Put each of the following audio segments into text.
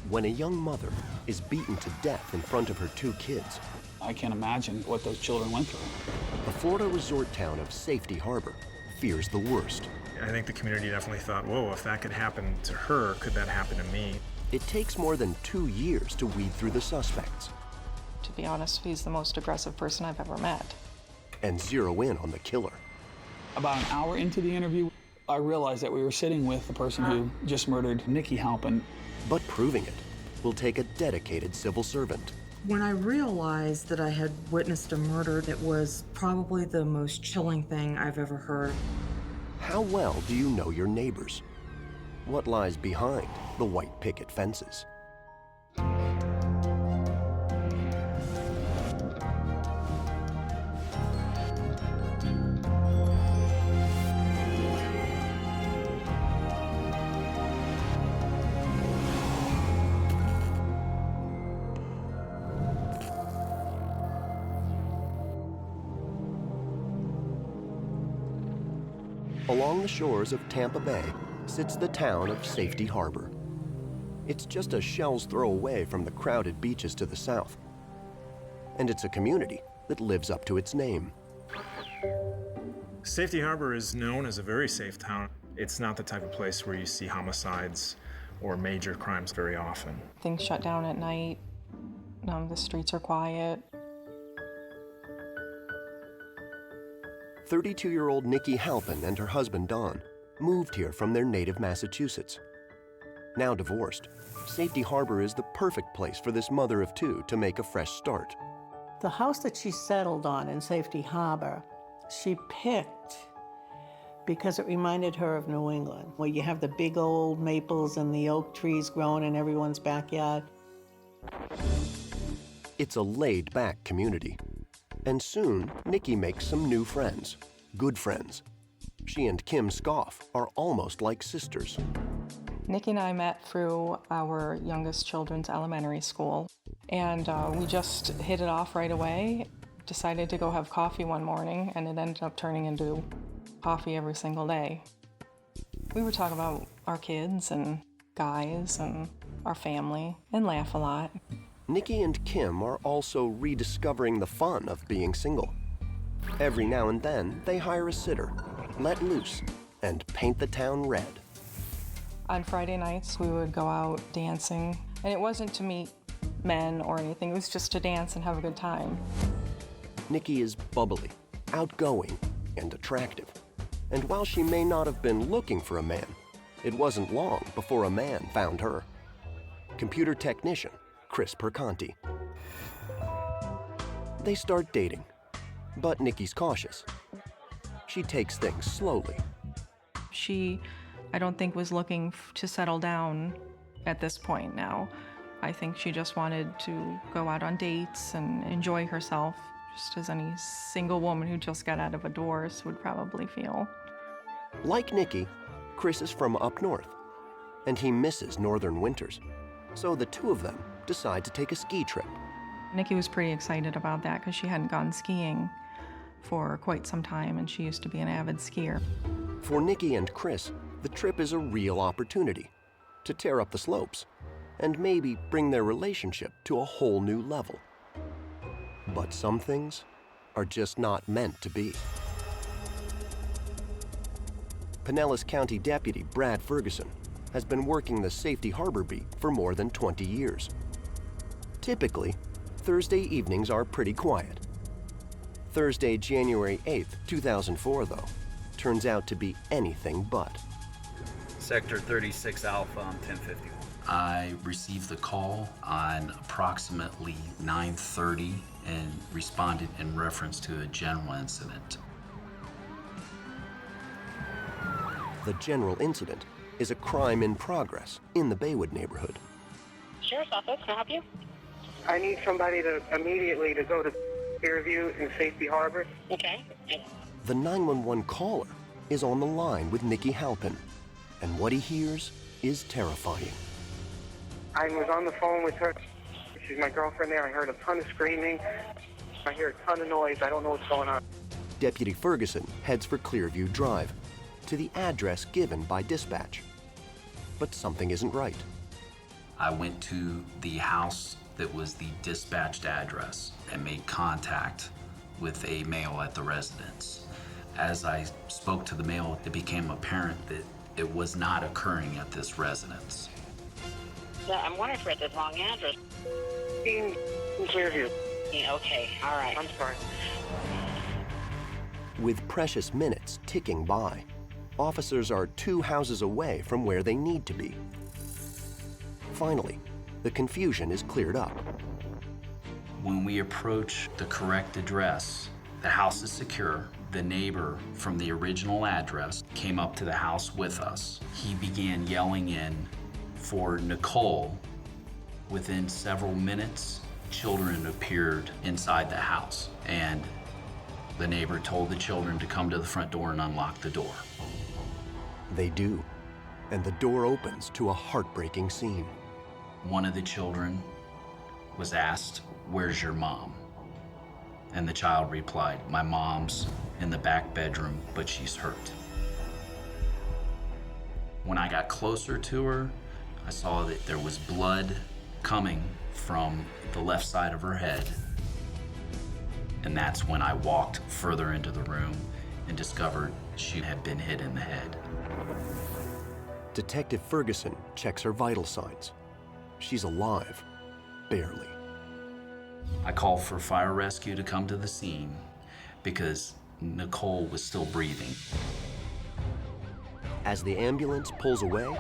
when a young mother is beaten to death in front of her 2 kids. I can't imagine what those children went through. The Florida resort town of Safety Harbor fears the worst. I think the community definitely thought, whoa, if that could happen to her, could that happen to me? It takes more than 2 years to weed through the suspects. To be honest, he's the most aggressive person I've ever met. And zero in on the killer. About an hour into the interview, I realized that we were sitting with the person who just murdered Nikki Halpin. But proving it will take a dedicated civil servant. When I realized that I had witnessed a murder, it was probably the most chilling thing I've ever heard. How well do you know your neighbors? What lies behind the white picket fences? Along the shores of Tampa Bay sits the town of Safety Harbor. It's just a shell's throw away from the crowded beaches to the south. And it's a community that lives up to its name. Safety Harbor is known as a very safe town. It's not the type of place where you see homicides or major crimes very often. Things shut down at night. The streets are quiet. 32-year-old Nikki Halpin and her husband Don moved here from their native Massachusetts. Now divorced, Safety Harbor is the perfect place for this mother of 2 to make a fresh start. The house that she settled on in Safety Harbor, she picked because it reminded her of New England, where you have the big old maples and the oak trees growing in everyone's backyard. It's a laid-back community. And soon, Nikki makes some new friends, good friends. She and Kim Scoff are almost like sisters. Nikki and I met through our youngest children's elementary school, and we just hit it off right away. Decided to go have coffee one morning, and it ended up turning into coffee every single day. We would talk about our kids and guys and our family and laugh a lot. Nikki and Kim are also rediscovering the fun of being single. Every now and then, they hire a sitter, let loose, and paint the town red. On Friday nights, we would go out dancing, and it wasn't to meet men or anything, it was just to dance and have a good time. Nikki is bubbly, outgoing, and attractive. And while she may not have been looking for a man, it wasn't long before a man found her. Computer technician Chris Perconti. They start dating, but Nikki's cautious. She takes things slowly. She, I don't think, was looking to settle down at this point now. I think she just wanted to go out on dates and enjoy herself, just as any single woman who just got out of a divorce would probably feel. Like Nikki, Chris is from up north, and he misses northern winters. So the 2 of them decide to take a ski trip. Nikki was pretty excited about that because she hadn't gone skiing for quite some time, and she used to be an avid skier. For Nikki and Chris, the trip is a real opportunity to tear up the slopes and maybe bring their relationship to a whole new level. But some things are just not meant to be. Pinellas County Deputy Brad Ferguson has been working the Safety Harbor beat for more than 20 years. Typically, Thursday evenings are pretty quiet. Thursday, January 8th, 2004, though, turns out to be anything but. Sector 36 Alpha on 1051. I received the call on approximately 9:30 and responded in reference to a general incident. The general incident is a crime in progress in the Baywood neighborhood. Sheriff's office, can I help you? I need somebody to immediately to go to Fairview in Safety Harbor. Okay. The 911 caller is on the line with Nikki Halpin, and what he hears is terrifying. I was on the phone with her. She's my girlfriend there. I heard a ton of screaming. I hear a ton of noise. I don't know what's going on. Deputy Ferguson heads for Clearview Drive, to the address given by dispatch. But something isn't right. I went to the house that was the dispatched address and made contact with a male at the residence. As I spoke to the male, it became apparent that it was not occurring at this residence. Yeah, I'm wondering if we're at the wrong address. In Clearview. Yeah, okay, all right. I'm sorry. With precious minutes ticking by, officers are 2 houses away from where they need to be. Finally, the confusion is cleared up. When we approach the correct address, the house is secure. The neighbor from the original address came up to the house with us. He began yelling in for Nicole. Within several minutes, children appeared inside the house, and the neighbor told the children to come to the front door and unlock the door. They do, and the door opens to a heartbreaking scene. One of the children was asked, "Where's your mom?" And the child replied, "My mom's in the back bedroom, but she's hurt." When I got closer to her, I saw that there was blood coming from the left side of her head. And that's when I walked further into the room and discovered she had been hit in the head. Detective Ferguson checks her vital signs. She's alive, barely. I called for fire rescue to come to the scene because Nicole was still breathing. As the ambulance pulls away,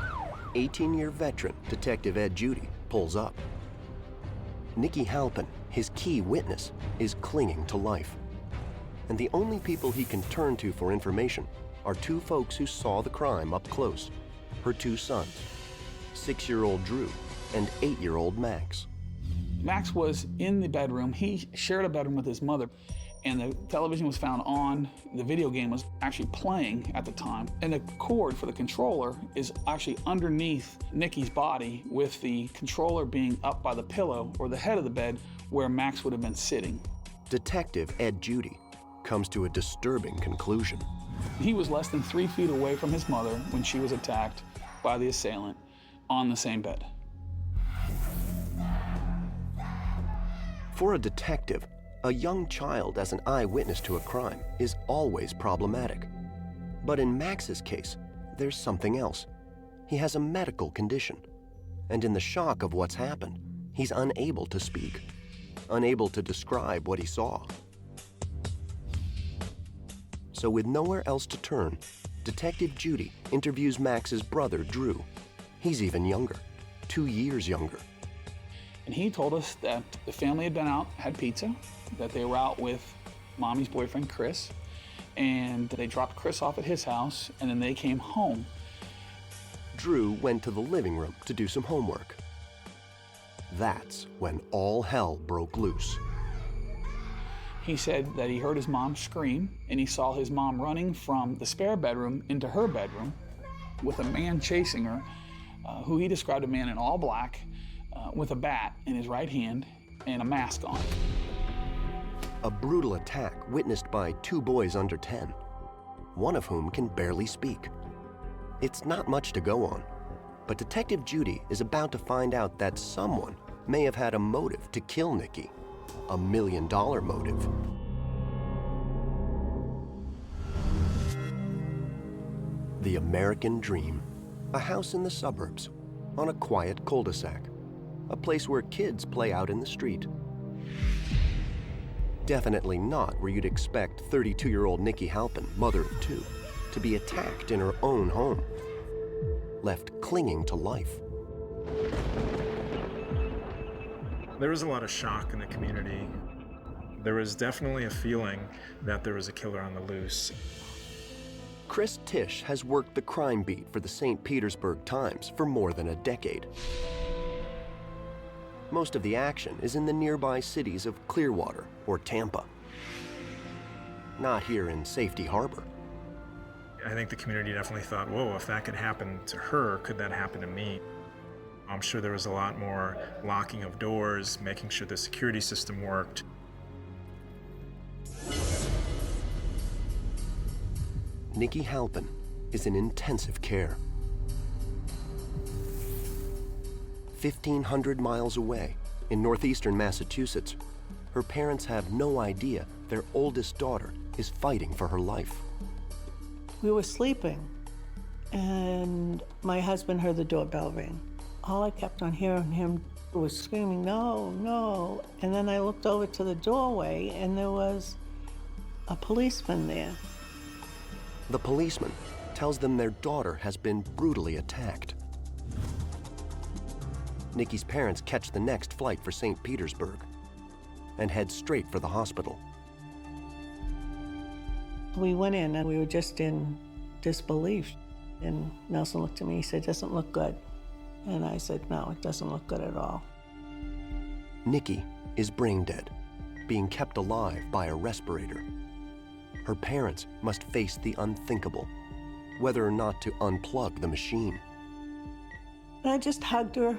18-year veteran Detective Ed Judy pulls up. Nikki Halpin, his key witness, is clinging to life. And the only people he can turn to for information are 2 folks who saw the crime up close, her 2 sons, 6-year-old Drew and 8-year-old Max. Max was in the bedroom. He shared a bedroom with his mother, and the television was found on. The video game was actually playing at the time, and the cord for the controller is actually underneath Nikki's body, with the controller being up by the pillow or the head of the bed where Max would have been sitting. Detective Ed Judy comes to a disturbing conclusion. He was less than 3 feet away from his mother when she was attacked by the assailant on the same bed. For a detective, a young child as an eyewitness to a crime is always problematic. But in Max's case, there's something else. He has a medical condition, and in the shock of what's happened, he's unable to speak, unable to describe what he saw. So with nowhere else to turn, Detective Judy interviews Max's brother, Drew. He's even younger, 2 years younger. And he told us that the family had been out, had pizza, that they were out with Mommy's boyfriend, Chris, and they dropped Chris off at his house, and then they came home. Drew went to the living room to do some homework. That's when all hell broke loose. He said that he heard his mom scream, and he saw his mom running from the spare bedroom into her bedroom with a man chasing her, who he described a man in all black, with a bat in his right hand and a mask on. A brutal attack witnessed by 2 boys under 10, one of whom can barely speak. It's not much to go on, but Detective Judy is about to find out that someone may have had a motive to kill Nikki, a $1 million motive. The American dream, a house in the suburbs, on a quiet cul-de-sac, a place where kids play out in the street. Definitely not where you'd expect 32-year-old Nikki Halpin, mother of 2, to be attacked in her own home, left clinging to life. There was a lot of shock in the community. There was definitely a feeling that there was a killer on the loose. Chris Tisch has worked the crime beat for the St. Petersburg Times for more than a decade. Most of the action is in the nearby cities of Clearwater or Tampa. Not here in Safety Harbor. I think the community definitely thought, whoa, if that could happen to her, could that happen to me? I'm sure there was a lot more locking of doors, making sure the security system worked. Nikki Halpin is in intensive care. 1,500 miles away, in northeastern Massachusetts, her parents have no idea their oldest daughter is fighting for her life. We were sleeping, and my husband heard the doorbell ring. All I kept on hearing him was screaming, "No, no." And then I looked over to the doorway, and there was a policeman there. The policeman tells them their daughter has been brutally attacked. Nikki's parents catch the next flight for St. Petersburg and head straight for the hospital. We went in, and we were just in disbelief. And Nelson looked at me, he said, "Doesn't look good." And I said, "No, it doesn't look good at all." Nikki is brain dead, being kept alive by a respirator. Her parents must face the unthinkable, whether or not to unplug the machine. And I just hugged her,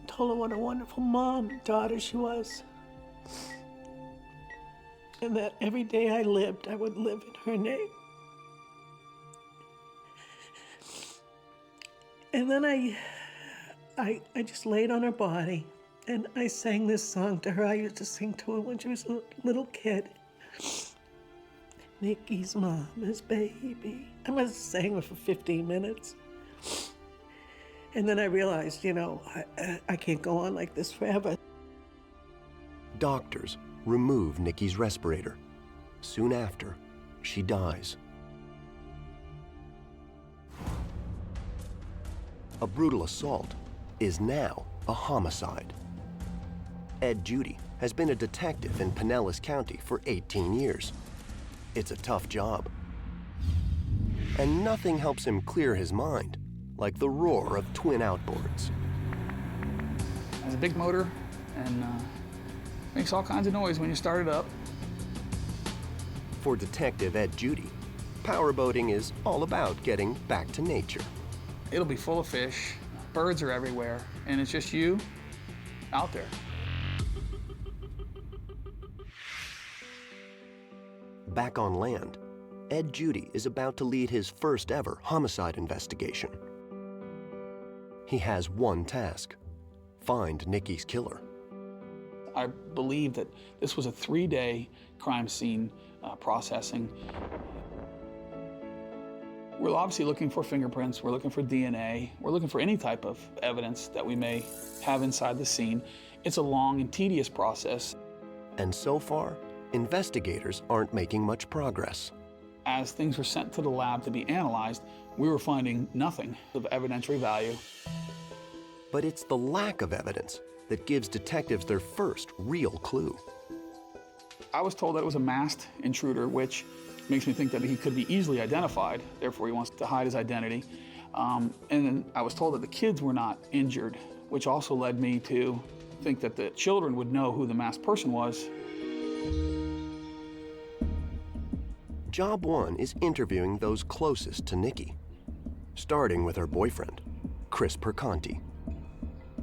told her what a wonderful mom and daughter she was. And that every day I lived, I would live in her name. And then I just laid on her body, and I sang this song to her. I used to sing to her when she was a little kid. Nikki's mama's baby. I must have sang her for 15 minutes. And then I realized, I can't go on like this forever. Doctors remove Nikki's respirator. Soon after, she dies. A brutal assault is now a homicide. Ed Judy has been a detective in Pinellas County for 18 years. It's a tough job. And nothing helps him clear his mind like the roar of twin outboards. It has a big motor and makes all kinds of noise when you start it up. For Detective Ed Judy, powerboating is all about getting back to nature. It'll be full of fish, birds are everywhere, and it's just you out there. Back on land, Ed Judy is about to lead his first ever homicide investigation. He has one task: find Nikki's killer. I believe that this was a 3-day crime scene processing. We're obviously looking for fingerprints, we're looking for DNA, we're looking for any type of evidence that we may have inside the scene. It's a long and tedious process. And so far, investigators aren't making much progress. As things were sent to the lab to be analyzed, we were finding nothing of evidentiary value. But it's the lack of evidence that gives detectives their first real clue. I was told that it was a masked intruder, which makes me think that he could be easily identified, therefore he wants to hide his identity. And then I was told that the kids were not injured, which also led me to think that the children would know who the masked person was. Job one is interviewing those closest to Nikki, starting with her boyfriend, Chris Perconti.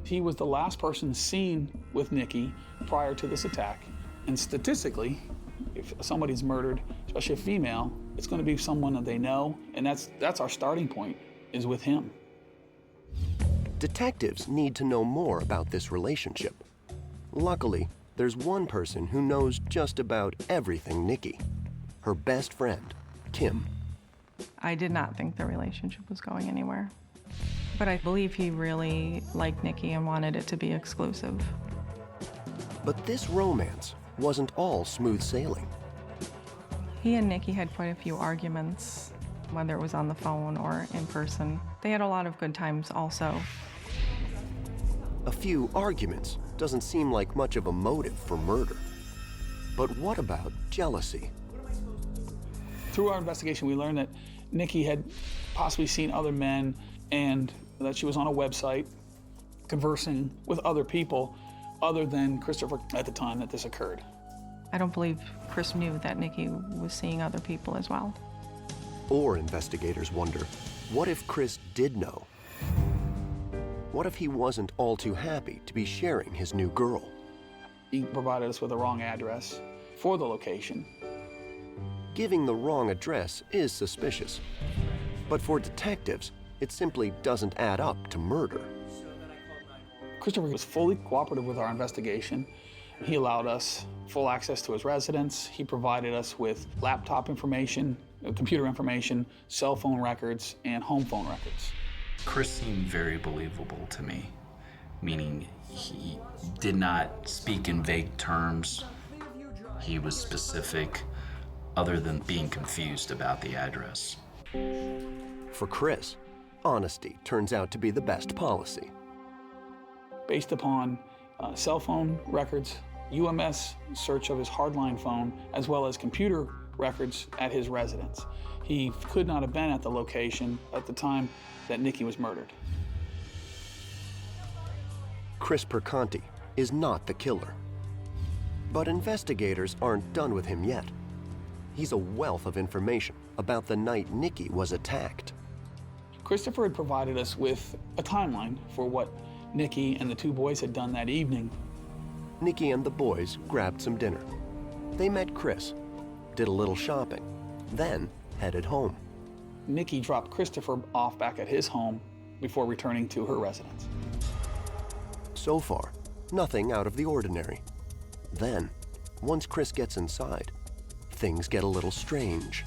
He was the last person seen with Nikki prior to this attack. And statistically, if somebody's murdered, especially a female, it's going to be someone that they know, and that's our starting point, is with him. Detectives need to know more about this relationship. Luckily, there's one person who knows just about everything Nikki: her best friend, Kim. I did not think the relationship was going anywhere. But I believe he really liked Nikki and wanted it to be exclusive. But this romance wasn't all smooth sailing. He and Nikki had quite a few arguments, whether it was on the phone or in person. They had a lot of good times also. A few arguments doesn't seem like much of a motive for murder. But what about jealousy? Through our investigation, we learned that Nikki had possibly seen other men and that she was on a website conversing with other people other than Christopher at the time that this occurred. I don't believe Chris knew that Nikki was seeing other people as well. Or investigators wonder, what if Chris did know? What if he wasn't all too happy to be sharing his new girl? He provided us with the wrong address for the location. Giving the wrong address is suspicious. But for detectives, it simply doesn't add up to murder. Christopher was fully cooperative with our investigation. He allowed us full access to his residence. He provided us with laptop information, computer information, cell phone records, and home phone records. Chris seemed very believable to me, meaning he did not speak in vague terms. He was specific, other than being confused about the address. For Chris, honesty turns out to be the best policy. Based upon cell phone records, UMS search of his hardline phone, as well as computer records at his residence, he could not have been at the location at the time that Nikki was murdered. Chris Perconti is not the killer. But investigators aren't done with him yet. He's a wealth of information about the night Nikki was attacked. Christopher had provided us with a timeline for what Nikki and the two boys had done that evening. Nikki and the boys grabbed some dinner. They met Chris, did a little shopping, then headed home. Nikki dropped Christopher off back at his home before returning to her residence. So far, nothing out of the ordinary. Then, once Chris gets inside, things get a little strange.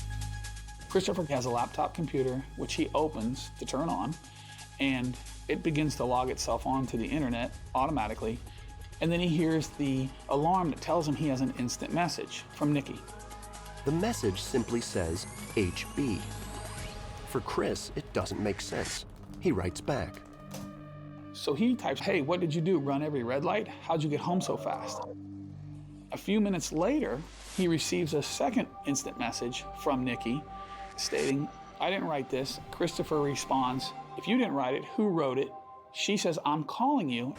Christopher has a laptop computer, which he opens to turn on, and it begins to log itself onto the internet automatically. And then he hears the alarm that tells him he has an instant message from Nikki. The message simply says HB. For Chris, it doesn't make sense. He writes back. So he types, "Hey, what did you do? Run every red light? How'd you get home so fast?" A few minutes later, he receives a second instant message from Nikki stating, "I didn't write this." Christopher responds, "If you didn't write it, who wrote it?" She says, "I'm calling you."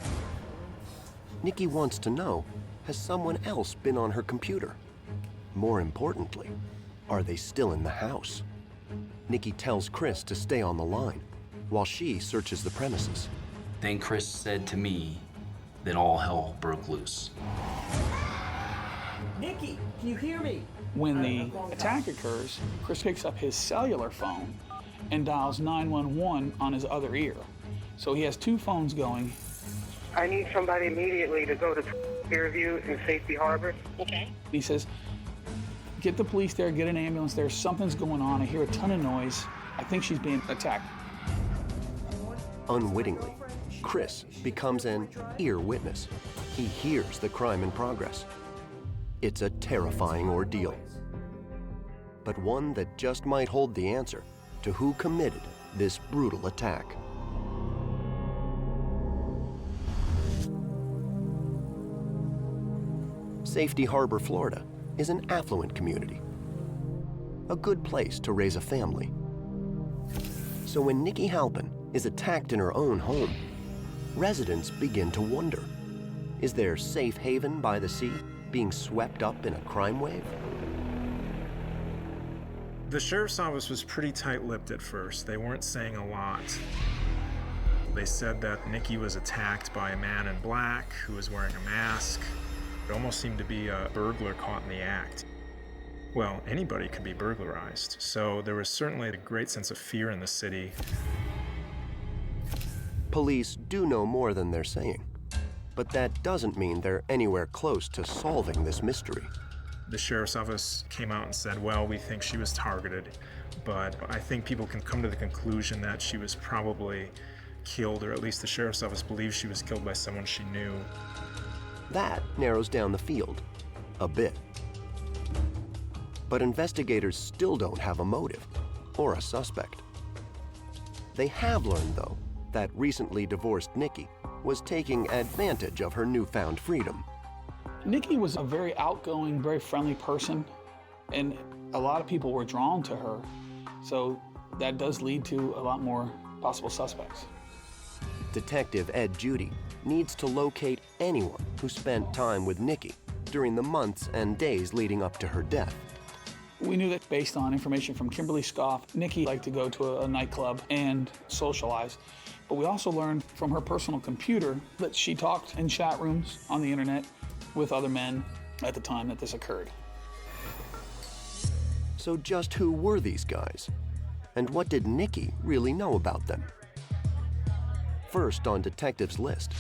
Nikki wants to know, has someone else been on her computer? More importantly, are they still in the house? Nikki tells Chris to stay on the line while she searches the premises. Then Chris said to me that all hell broke loose. Nikki, can you hear me? When the attack occurs, Chris picks up his cellular phone and dials 911 on his other ear. So he has two phones going. I need somebody immediately to go to Fairview in Safety Harbor. Okay. He says, "Get the police there, get an ambulance there. Something's going on. I hear a ton of noise. I think she's being attacked." Unwittingly, Chris becomes an ear witness. He hears the crime in progress. It's a terrifying ordeal, but one that just might hold the answer to who committed this brutal attack. Safety Harbor, Florida is an affluent community, a good place to raise a family. So when Nikki Halpin is attacked in her own home, residents begin to wonder, is their safe haven by the sea being swept up in a crime wave? The sheriff's office was pretty tight-lipped at first. They weren't saying a lot. They said that Nikki was attacked by a man in black who was wearing a mask. It almost seemed to be a burglar caught in the act. Well, anybody could be burglarized, so there was certainly a great sense of fear in the city. Police do know more than they're saying, but that doesn't mean they're anywhere close to solving this mystery. The sheriff's office came out and said, well, we think she was targeted, but I think people can come to the conclusion that she was probably killed, or at least the sheriff's office believes she was killed by someone she knew. That narrows down the field a bit. But investigators still don't have a motive or a suspect. They have learned, though, that recently divorced Nikki was taking advantage of her newfound freedom. Nikki was a very outgoing, very friendly person, and a lot of people were drawn to her. So that does lead to a lot more possible suspects. Detective Ed Judy needs to locate anyone who spent time with Nikki during the months and days leading up to her death. We knew that based on information from Kimberly Scoff, Nikki liked to go to a nightclub and socialize. But we also learned from her personal computer that she talked in chat rooms on the internet with other men at the time that this occurred. So just who were these guys? And what did Nikki really know about them? First on detectives' list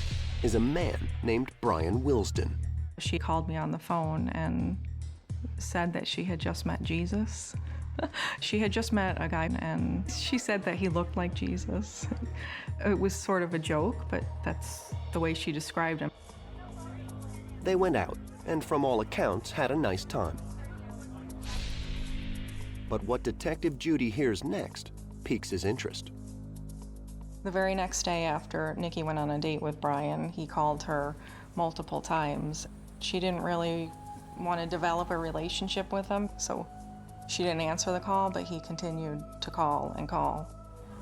is a man named Brian Wilsden. She called me on the phone and said that she had just met Jesus. She had just met a guy, and she said that he looked like Jesus. It was sort of a joke, but that's the way she described him. They went out, and from all accounts, had a nice time. But what Detective Judy hears next piques his interest. The very next day after Nikki went on a date with Brian, he called her multiple times. She didn't really want to develop a relationship with him, so she didn't answer the call, but he continued to call and call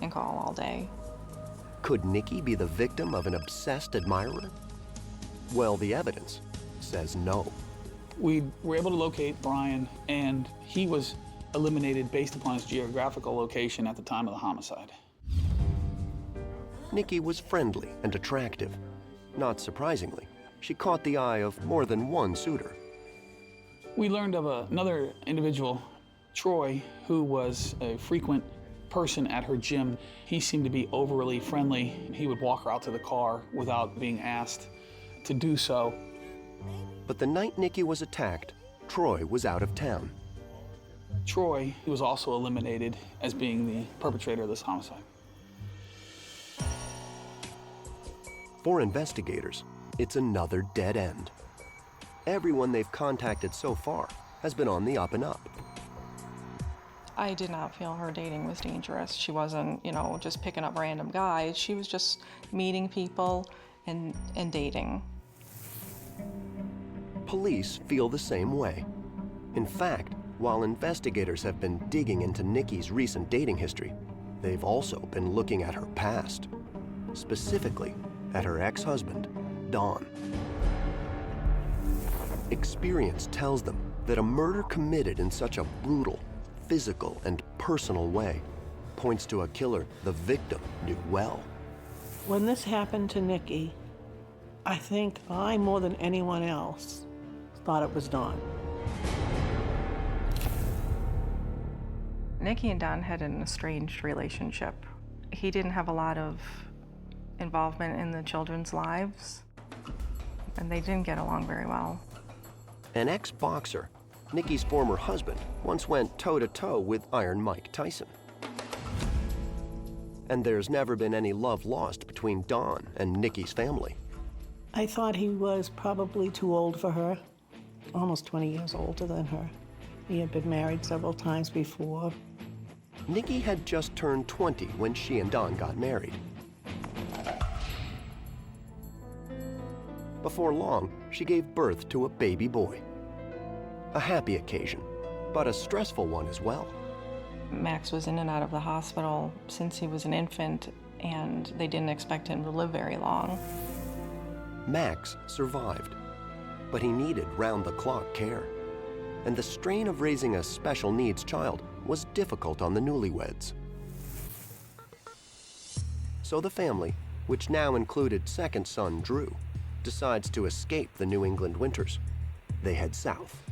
and call all day. Could Nikki be the victim of an obsessed admirer? Well, the evidence says no. We were able to locate Brian, and he was eliminated based upon his geographical location at the time of the homicide. Nikki was friendly and attractive. Not surprisingly, she caught the eye of more than one suitor. We learned of another individual, Troy, who was a frequent person at her gym. He seemed to be overly friendly. He would walk her out to the car without being asked to do so. But the night Nikki was attacked, Troy was out of town. Troy was also eliminated as being the perpetrator of this homicide. For investigators, it's another dead end. Everyone they've contacted so far has been on the up and up. I did not feel her dating was dangerous. She wasn't, just picking up random guys. She was just meeting people and dating. Police feel the same way. In fact, while investigators have been digging into Nikki's recent dating history, they've also been looking at her past, specifically at her ex-husband, Don. Experience tells them that a murder committed in such a brutal, physical, and personal way points to a killer the victim knew well. When this happened to Nikki, I think I, more than anyone else, thought it was Don. Nikki and Don had an estranged relationship. He didn't have a lot of involvement in the children's lives, and they didn't get along very well. An ex-boxer, Nikki's former husband, once went toe-to-toe with Iron Mike Tyson. And there's never been any love lost between Don and Nikki's family. I thought he was probably too old for her, almost 20 years older than her. He had been married several times before. Nikki had just turned 20 when she and Don got married. Before long, she gave birth to a baby boy. A happy occasion, but a stressful one as well. Max was in and out of the hospital since he was an infant, and they didn't expect him to live very long. Max survived, but he needed round-the-clock care. And the strain of raising a special needs child was difficult on the newlyweds. So the family, which now included second son Drew, decides to escape the New England winters. They head south.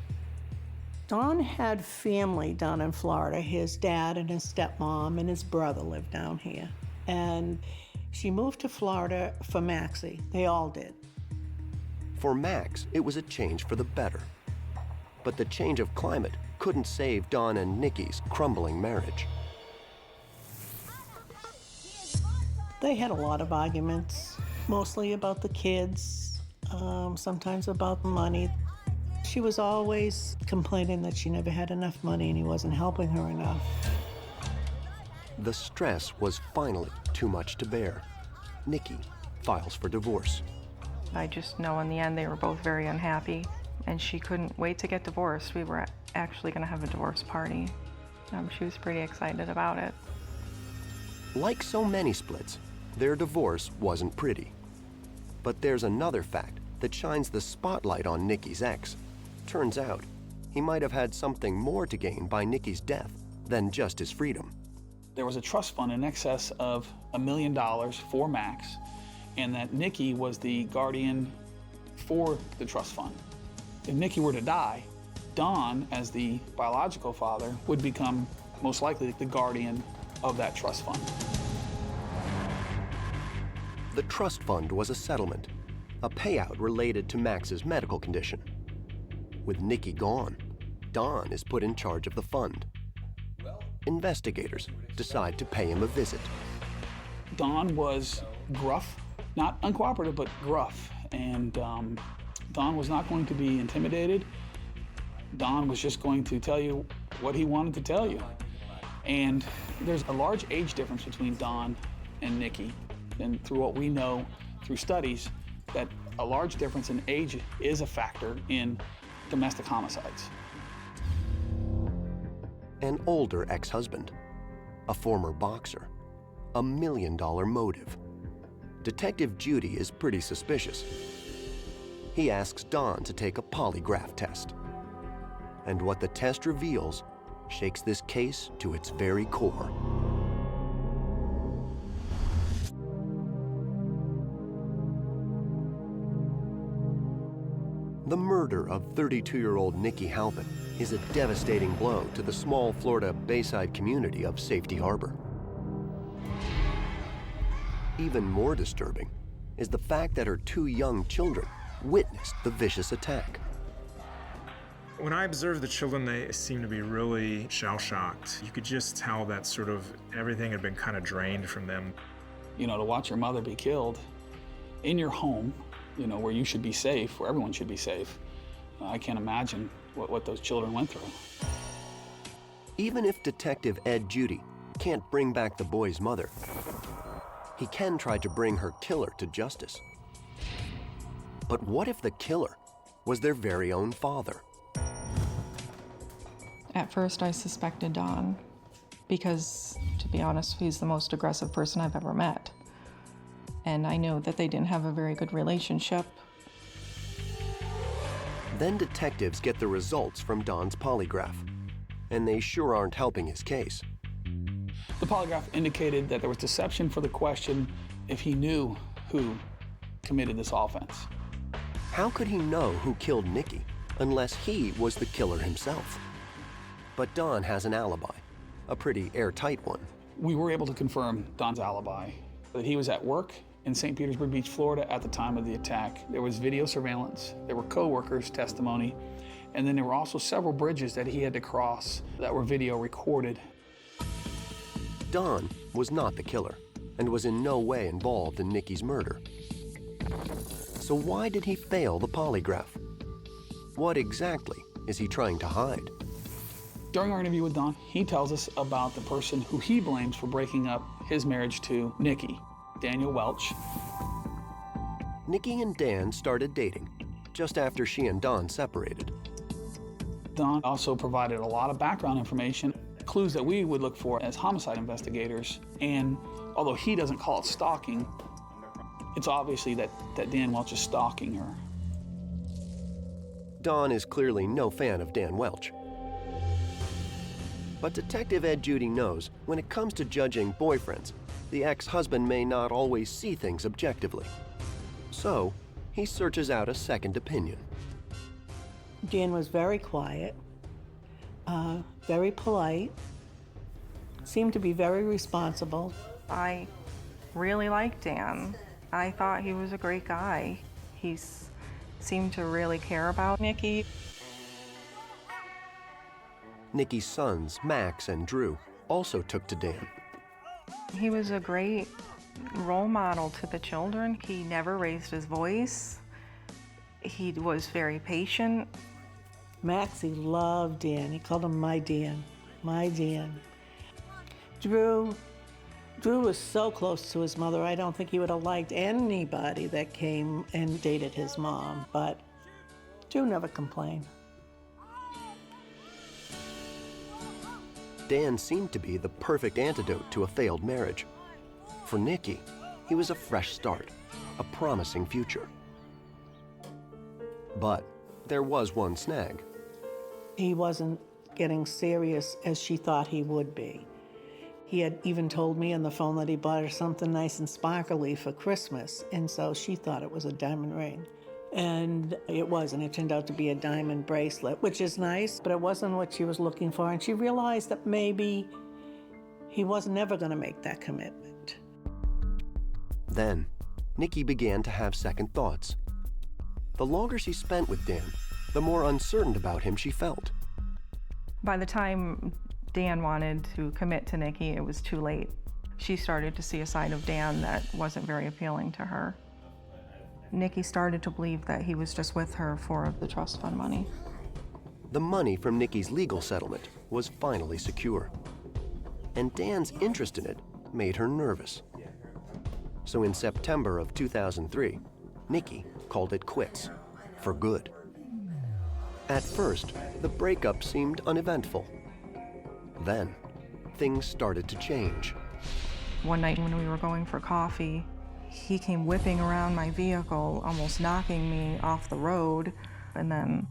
Don had family down in Florida. His dad and his stepmom and his brother lived down here. And she moved to Florida for Maxie. They all did. For Max, it was a change for the better. But the change of climate couldn't save Don and Nikki's crumbling marriage. They had a lot of arguments, mostly about the kids, sometimes about the money. She was always complaining that she never had enough money and he wasn't helping her enough. The stress was finally too much to bear. Nikki files for divorce. I just know in the end they were both very unhappy, and she couldn't wait to get divorced. We were actually going to have a divorce party. She was pretty excited about it. Like so many splits, their divorce wasn't pretty. But there's another fact that shines the spotlight on Nikki's ex. Turns out, he might have had something more to gain by Nikki's death than just his freedom. There was a trust fund in excess of $1 million for Max, and that Nikki was the guardian for the trust fund. If Nikki were to die, Don, as the biological father, would become most likely the guardian of that trust fund. The trust fund was a settlement, a payout related to Max's medical condition. With Nikki gone, Don is put in charge of the fund. Investigators decide to pay him a visit. Don was gruff, not uncooperative, but gruff. And Don was not going to be intimidated. Don was just going to tell you what he wanted to tell you. And there's a large age difference between Don and Nikki. And through what we know through studies, that a large difference in age is a factor in domestic homicides. An older ex-husband, a former boxer, $1 million motive. Detective Judy is pretty suspicious. He asks Don to take a polygraph test. And what the test reveals shakes this case to its very core. The murder of 32-year-old Nikki Halpin is a devastating blow to the small Florida Bayside community of Safety Harbor. Even more disturbing is the fact that her 2 young children witnessed the vicious attack. When I observed the children, they seemed to be really shell-shocked. You could just tell that sort of everything had been kind of drained from them. You know, to watch your mother be killed in your home, you know, where you should be safe, where everyone should be safe. I can't imagine what those children went through. Even if Detective Ed Judy can't bring back the boy's mother, he can try to bring her killer to justice. But what if the killer was their very own father? At first, I suspected Don because, to be honest, he's the most aggressive person I've ever met. And I know that they didn't have a very good relationship. Then detectives get the results from Don's polygraph, and they sure aren't helping his case. The polygraph indicated that there was deception for the question if he knew who committed this offense. How could he know who killed Nikki unless he was the killer himself? But Don has an alibi, a pretty airtight one. We were able to confirm Don's alibi, that he was at work in St. Petersburg Beach, Florida at the time of the attack. There was video surveillance, there were co-workers' testimony, and then there were also several bridges that he had to cross that were video recorded. Don was not the killer and was in no way involved in Nikki's murder. So why did he fail the polygraph? What exactly is he trying to hide? During our interview with Don, he tells us about the person who he blames for breaking up his marriage to Nikki, Daniel Welch. Nikki and Dan started dating just after she and Don separated. Don also provided a lot of background information, clues that we would look for as homicide investigators. And although he doesn't call it stalking, it's obviously that Dan Welch is stalking her. Don is clearly no fan of Dan Welch. But Detective Ed Judy knows when it comes to judging boyfriends, the ex-husband may not always see things objectively. So, he searches out a second opinion. Dan was very quiet, very polite, seemed to be very responsible. I really liked Dan. I thought he was a great guy. He seemed to really care about Nikki. Nikki's sons, Max and Drew, also took to Dan. He was a great role model to the children. He never raised his voice. He was very patient. Maxie loved Dan. He called him my Dan, my Dan. Drew was so close to his mother, I don't think he would have liked anybody that came and dated his mom, but Drew never complained. Dan seemed to be the perfect antidote to a failed marriage. For Nikki, he was a fresh start, a promising future. But there was one snag. He wasn't getting serious as she thought he would be. He had even told me on the phone that he bought her something nice and sparkly for Christmas, and so she thought it was a diamond ring. And it wasn't. It turned out to be a diamond bracelet, which is nice, but it wasn't what she was looking for. And she realized that maybe he was never going to make that commitment. Then, Nikki began to have second thoughts the longer she spent with Dan, the more uncertain about him she felt. By the time Dan wanted to commit to Nikki, it was too late. She started to see a side of Dan that wasn't very appealing to her. Nikki started to believe that he was just with her for the trust fund money. The money from Nikki's legal settlement was finally secure, and Dan's interest in it made her nervous. So in September of 2003, Nikki called it quits, for good. At first, the breakup seemed uneventful. Then, things started to change. One night when we were going for coffee, he came whipping around my vehicle, almost knocking me off the road, and then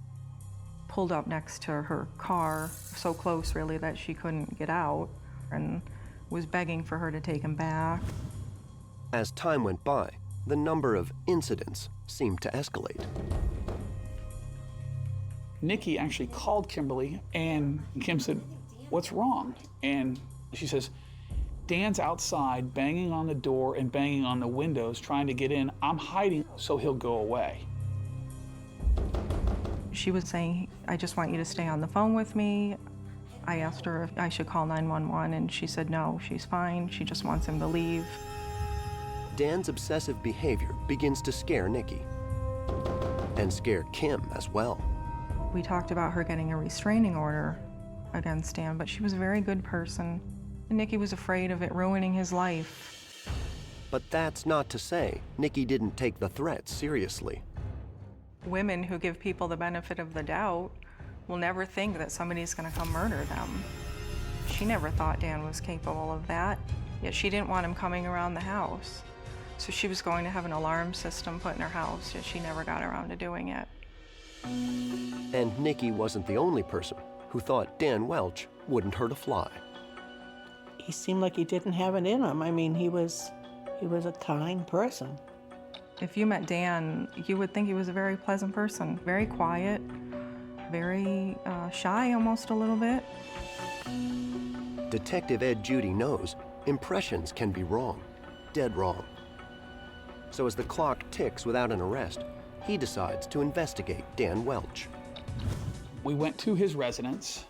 pulled up next to her car, so close really that she couldn't get out, and was begging for her to take him back. As time went by, the number of incidents seemed to escalate. Nikki actually called Kimberly, and Kim said, "What's wrong?" And she says, "Dan's outside banging on the door and banging on the windows trying to get in. I'm hiding so he'll go away." She was saying, "I just want you to stay on the phone with me." I asked her if I should call 911, and she said no, she's fine. She just wants him to leave. Dan's obsessive behavior begins to scare Nikki, and scare Kim as well. We talked about her getting a restraining order against Dan, but she was a very good person. And Nikki was afraid of it ruining his life. But that's not to say Nikki didn't take the threat seriously. Women who give people the benefit of the doubt will never think that somebody's going to come murder them. She never thought Dan was capable of that, yet she didn't want him coming around the house. So she was going to have an alarm system put in her house, yet she never got around to doing it. And Nikki wasn't the only person who thought Dan Welch wouldn't hurt a fly. He seemed like he didn't have it in him. I mean, he was a kind person. If you met Dan, you would think he was a very pleasant person, very quiet, very shy almost a little bit. Detective Ed Judy knows impressions can be wrong, dead wrong. So as the clock ticks without an arrest, he decides to investigate Dan Welch. We went to his residence,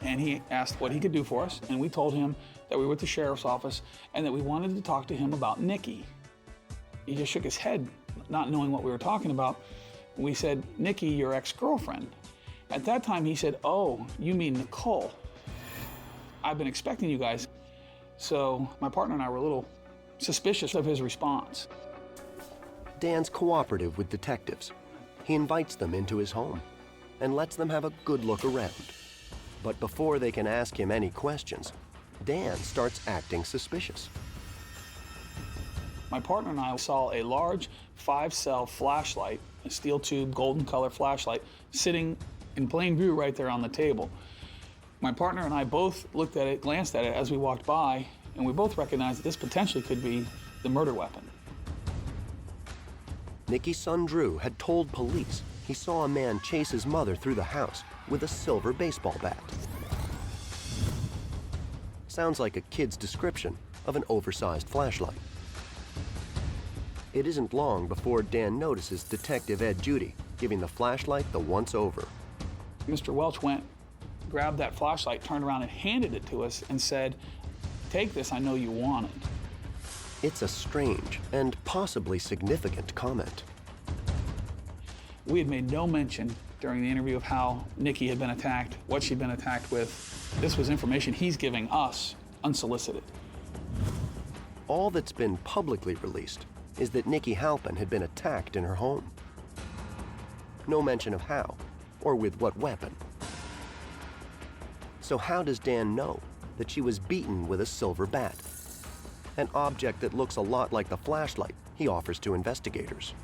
and he asked what he could do for us, and we told him that we were at the sheriff's office and that we wanted to talk to him about Nikki. He just shook his head, not knowing what we were talking about. We said, "Nikki, your ex-girlfriend." At that time, he said, "Oh, you mean Nicole. I've been expecting you guys." So my partner and I were a little suspicious of his response. Dan's cooperative with detectives. He invites them into his home and lets them have a good look around. But before they can ask him any questions, Dan starts acting suspicious. My partner and I saw a large 5-cell flashlight, a steel tube, golden color flashlight, sitting in plain view right there on the table. My partner and I both looked at it, glanced at it as we walked by, and we both recognized that this potentially could be the murder weapon. Nikki's son Drew had told police he saw a man chase his mother through the house with a silver baseball bat. Sounds like a kid's description of an oversized flashlight. It isn't long before Dan notices Detective Ed Judy giving the flashlight the once-over. Mr. Welch went, grabbed that flashlight, turned around and handed it to us and said, "Take this, I know you want it." It's a strange and possibly significant comment. We had made no mention during the interview of how Nikki had been attacked, what she'd been attacked with. This was information he's giving us, unsolicited. All that's been publicly released is that Nikki Halpin had been attacked in her home. No mention of how or with what weapon. So how does Dan know that she was beaten with a silver bat? An object that looks a lot like the flashlight he offers to investigators.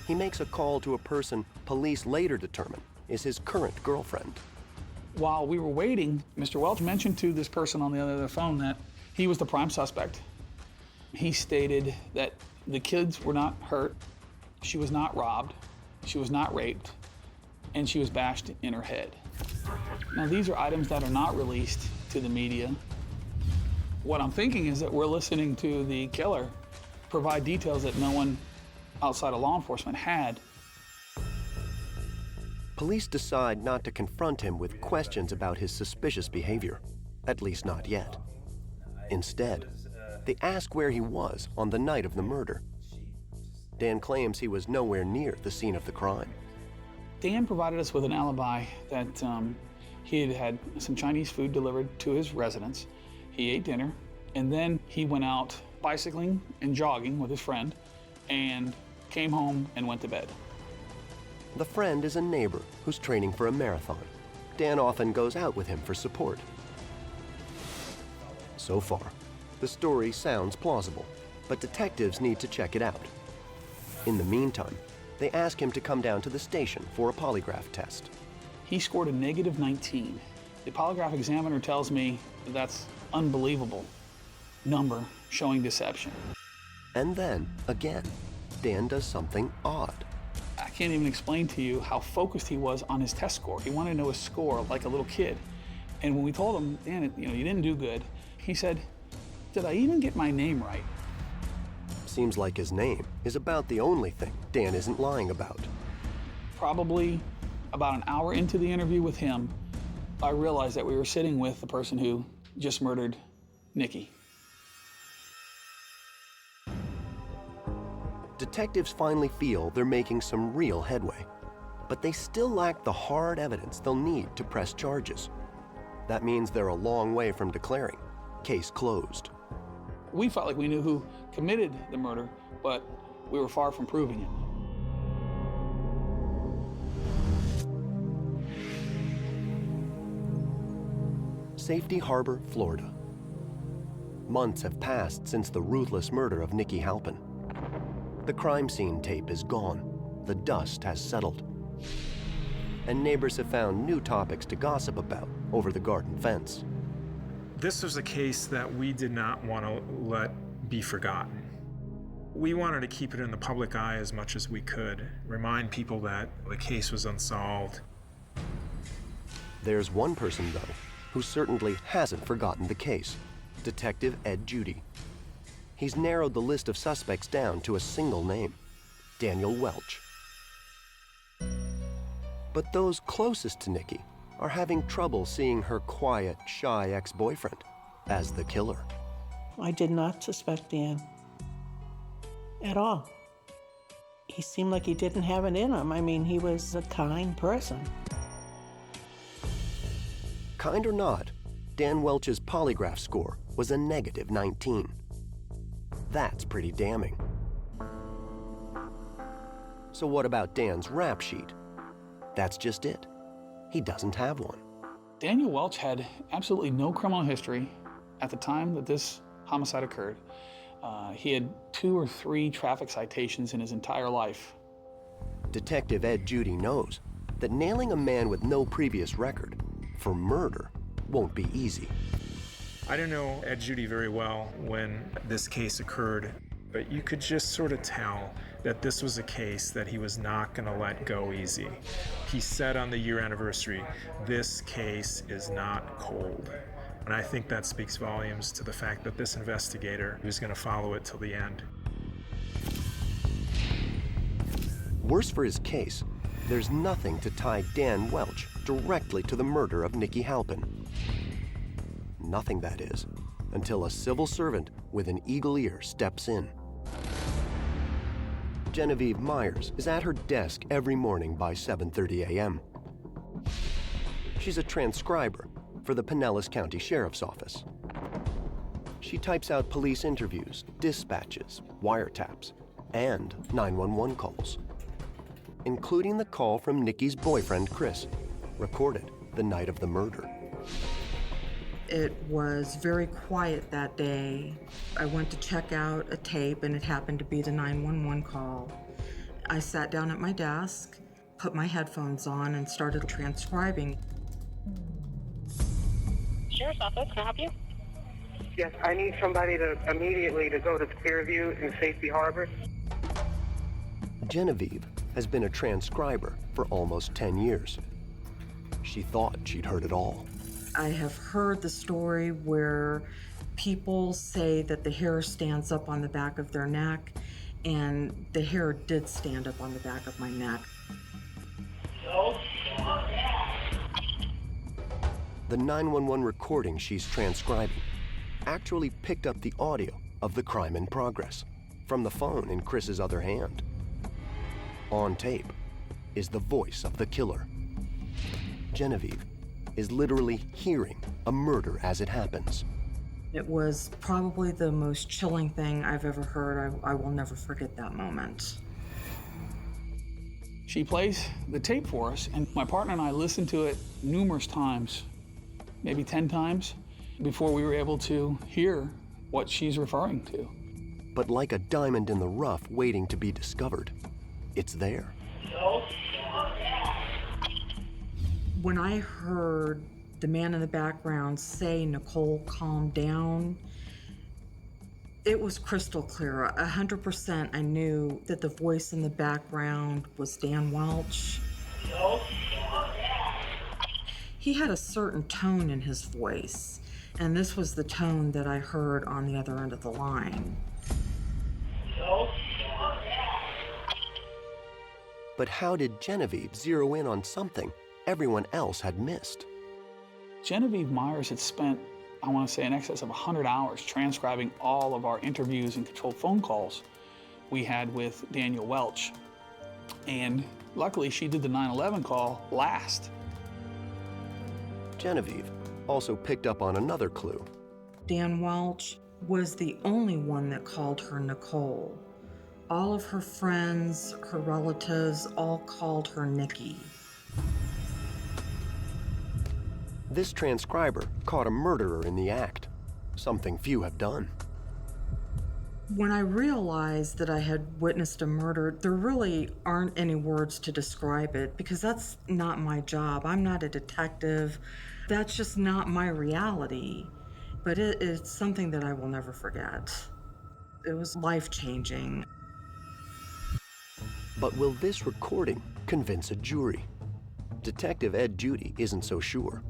He makes a call to a person police later determine is his current girlfriend. While we were waiting, Mr. Welch mentioned to this person on the other phone that he was the prime suspect. He stated that the kids were not hurt, she was not robbed, she was not raped, and she was bashed in her head. Now, these are items that are not released to the media. What I'm thinking is that we're listening to the killer provide details that no one outside of law enforcement had. Police decide not to confront him with questions about his suspicious behavior, at least not yet. Instead, they ask where he was on the night of the murder. Dan claims he was nowhere near the scene of the crime. Dan provided us with an alibi that he had had some Chinese food delivered to his residence. He ate dinner, and then he went out bicycling and jogging with his friend, and came home and went to bed. The friend is a neighbor who's training for a marathon. Dan often goes out with him for support. So far, the story sounds plausible, but detectives need to check it out. In the meantime, they ask him to come down to the station for a polygraph test. He scored a -19. The polygraph examiner tells me that's unbelievable number showing deception. And then, again, Dan does something odd. I can't even explain to you how focused he was on his test score. He wanted to know his score like a little kid. And when we told him, Dan, you didn't do good, he said, "Did I even get my name right?" Seems like his name is about the only thing Dan isn't lying about. Probably about an hour into the interview with him, I realized that we were sitting with the person who just murdered Nikki. Detectives finally feel they're making some real headway, but they still lack the hard evidence they'll need to press charges. That means they're a long way from declaring case closed. We felt like we knew who committed the murder, but we were far from proving it. Safety Harbor, Florida. Months have passed since the ruthless murder of Nikki Halpin. The crime scene tape is gone. The dust has settled. And neighbors have found new topics to gossip about over the garden fence. This was a case that we did not want to let be forgotten. We wanted to keep it in the public eye as much as we could, remind people that the case was unsolved. There's one person, though, who certainly hasn't forgotten the case, Detective Ed Judy. He's narrowed the list of suspects down to a single name, Daniel Welch. But those closest to Nikki are having trouble seeing her quiet, shy ex-boyfriend as the killer. I did not suspect Dan at all. He seemed like he didn't have it in him. I mean, he was a kind person. Kind or not, Dan Welch's polygraph score was a -19. That's pretty damning. So what about Dan's rap sheet? That's just it. He doesn't have one. Daniel Welch had absolutely no criminal history at the time that this homicide occurred. He had 2 or 3 traffic citations in his entire life. Detective Ed Judy knows that nailing a man with no previous record for murder won't be easy. I didn't know Ed Judy very well when this case occurred, but you could just sort of tell that this was a case that he was not going to let go easy. He said on the year anniversary, "This case is not cold." And I think that speaks volumes to the fact that this investigator was going to follow it till the end. Worse for his case, there's nothing to tie Dan Welch directly to the murder of Nikki Halpin. Nothing, that is, until a civil servant with an eagle ear steps in. Genevieve Myers is at her desk every morning by 7:30 a.m. She's a transcriber for the Pinellas County Sheriff's Office. She types out police interviews, dispatches, wiretaps, and 911 calls, including the call from Nikki's boyfriend, Chris, recorded the night of the murder. It was very quiet that day. I went to check out a tape and it happened to be the 911 call. I sat down at my desk, put my headphones on and started transcribing. Sheriff's Office, can I help you? Yes, I need somebody to immediately to go to Clearview in Safety Harbor. Genevieve has been a transcriber for almost 10 years. She thought she'd heard it all. I have heard the story where People say that the hair stands up on the back of their neck, and the hair did stand up on the back of my neck. The 911 recording she's transcribing actually picked up the audio of the crime in progress from the phone in Chris's other hand. On tape is the voice of the killer. Genevieve is literally hearing a murder as it happens. It was probably the most chilling thing I've ever heard. I will never forget that moment. She plays the tape for us, and my partner and I listened to it numerous times, maybe 10 times, before we were able to hear what she's referring to. But like a diamond in the rough waiting to be discovered, it's there. When I heard the man in the background say, "Nicole, calm down," it was crystal clear. 100% I knew that the voice in the background was Dan Welch. He had a certain tone in his voice, and this was the tone that I heard on the other end of the line. But how did Genevieve zero in on something everyone else had missed? Genevieve Myers had spent, I want to say, in excess of 100 hours transcribing all of our interviews and controlled phone calls we had with Daniel Welch. And luckily, she did the 911 call last. Genevieve also picked up on another clue. Dan Welch was the only one that called her Nicole. All of her friends, her relatives, all called her Nikki. This transcriber caught a murderer in the act, something few have done. When I realized that I had witnessed a murder, there really aren't any words to describe it, because that's not my job. I'm not a detective. That's just not my reality. But it's something that I will never forget. It was life-changing. But will this recording convince a jury? Detective Ed Judy isn't so sure.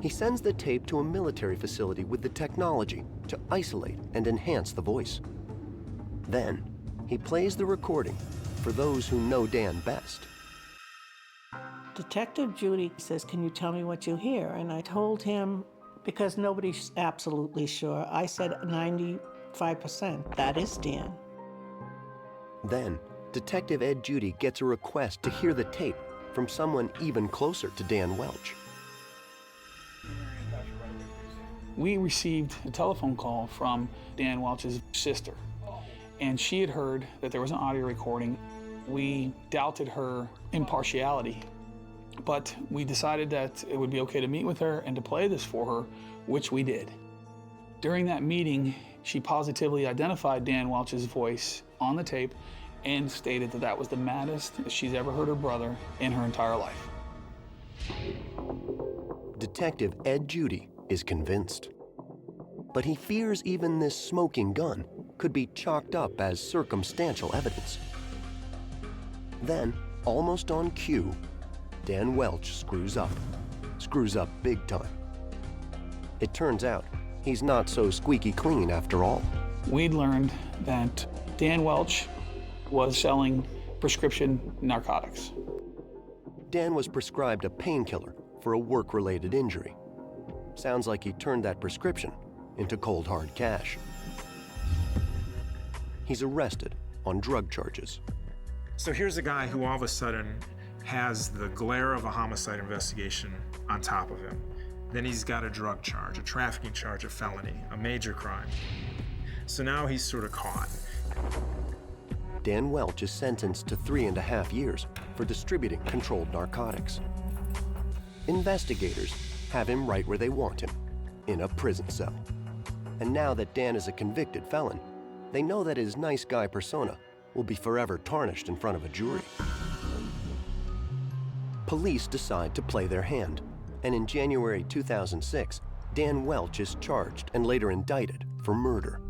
He sends the tape to a military facility with the technology to isolate and enhance the voice. Then, he plays the recording for those who know Dan best. Detective Judy says, "Can you tell me what you hear?" And I told him, because nobody's absolutely sure, I said 95%. That is Dan. Then, Detective Ed Judy gets a request to hear the tape from someone even closer to Dan Welch. We received a telephone call from Dan Welch's sister, and she had heard that there was an audio recording. We doubted her impartiality, but we decided that it would be okay to meet with her and to play this for her, which we did. During that meeting, she positively identified Dan Welch's voice on the tape and stated that that was the maddest she's ever heard her brother in her entire life. Detective Ed Judy is convinced. But he fears even this smoking gun could be chalked up as circumstantial evidence. Then, almost on cue, Dan Welch screws up big time. It turns out he's not so squeaky clean after all. We'd learned that Dan Welch was selling prescription narcotics. Dan was prescribed a painkiller for a work-related injury. Sounds like he turned that prescription into cold hard cash. He's arrested on drug charges. So here's a guy who all of a sudden has the glare of a homicide investigation on top of him. Then he's got a drug charge, a trafficking charge, a felony, a major crime. So now he's sort of caught. Dan Welch is sentenced to 3.5 years for distributing controlled narcotics. Investigators have him right where they want him, in a prison cell. And now that Dan is a convicted felon, they know that his nice guy persona will be forever tarnished in front of a jury. Police decide to play their hand, and in January 2006, Dan Welch is charged and later indicted for murder.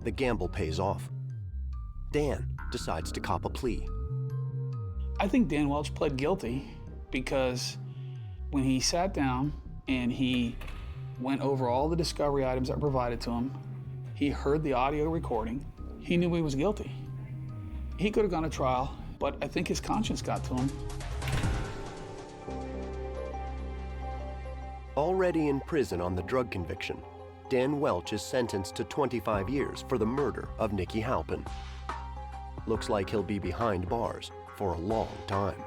The gamble pays off. Dan decides to cop a plea. I think Dan Welch pled guilty because when he sat down and he went over all the discovery items that were provided to him. He heard the audio recording. He knew he was guilty. He could have gone to trial, but I think his conscience got to him. Already in prison on the drug conviction, Dan Welch is sentenced to 25 years for the murder of Nikki Halpin. Looks like he'll be behind bars for a long time.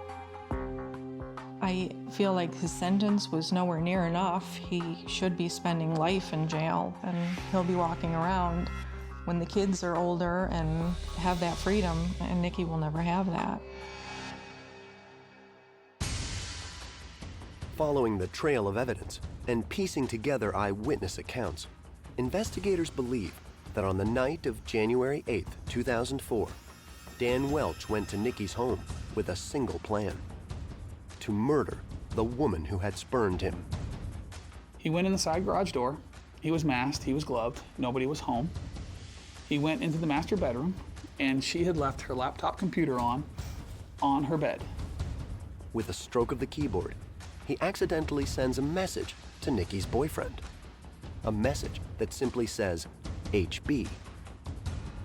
I feel like his sentence was nowhere near enough. He should be spending life in jail, and he'll be walking around when the kids are older and have that freedom, and Nikki will never have that. Following the trail of evidence and piecing together eyewitness accounts, investigators believe that on the night of January 8, 2004, Dan Welch went to Nikki's home with a single plan: to murder the woman who had spurned him. He went in the side garage door. He was masked, he was gloved, nobody was home. He went into the master bedroom, and she had left her laptop computer on her bed. With a stroke of the keyboard, he accidentally sends a message to Nikki's boyfriend. A message that simply says, HB.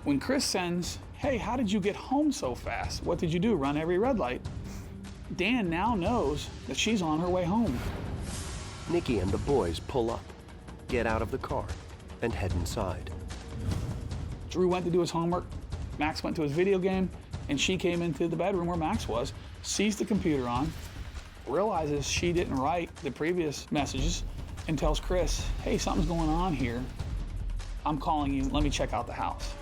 When Chris sends, "Hey, how did you get home so fast? What did you do, run every red light?" Dan now knows that she's on her way home. Nikki and the boys pull up, get out of the car, and head inside. Drew went to do his homework, Max went to his video game, and she came into the bedroom where Max was, sees the computer on, realizes she didn't write the previous messages, and tells Chris, "Hey, something's going on here. I'm calling you, let me check out the house."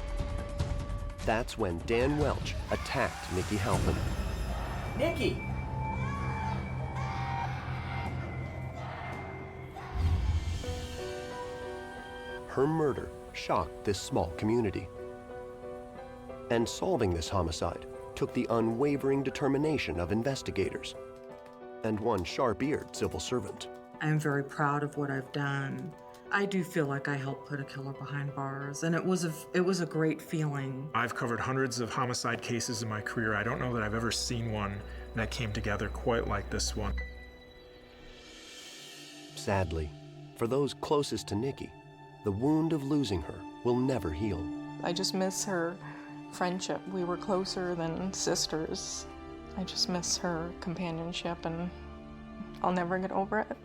That's when Dan Welch attacked Nikki Halpin. Nikki! Her murder shocked this small community. And solving this homicide took the unwavering determination of investigators and one sharp-eared civil servant. I'm very proud of what I've done. I do feel like I helped put a killer behind bars, and it was a great feeling. I've covered hundreds of homicide cases in my career. I don't know that I've ever seen one that came together quite like this one. Sadly, for those closest to Nikki, the wound of losing her will never heal. I just miss her friendship. We were closer than sisters. I just miss her companionship, and I'll never get over it.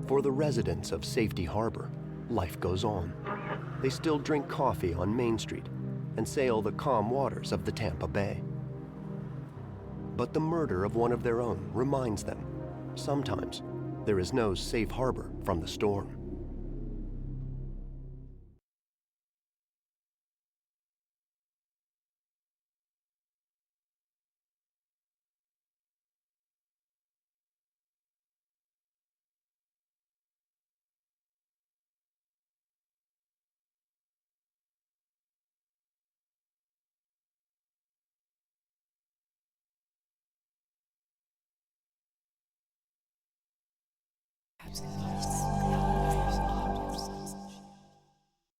For the residents of Safety Harbor, life goes on. They still drink coffee on Main Street and sail the calm waters of the Tampa Bay. But the murder of one of their own reminds them, sometimes there is no safe harbor from the storm. Absolutely.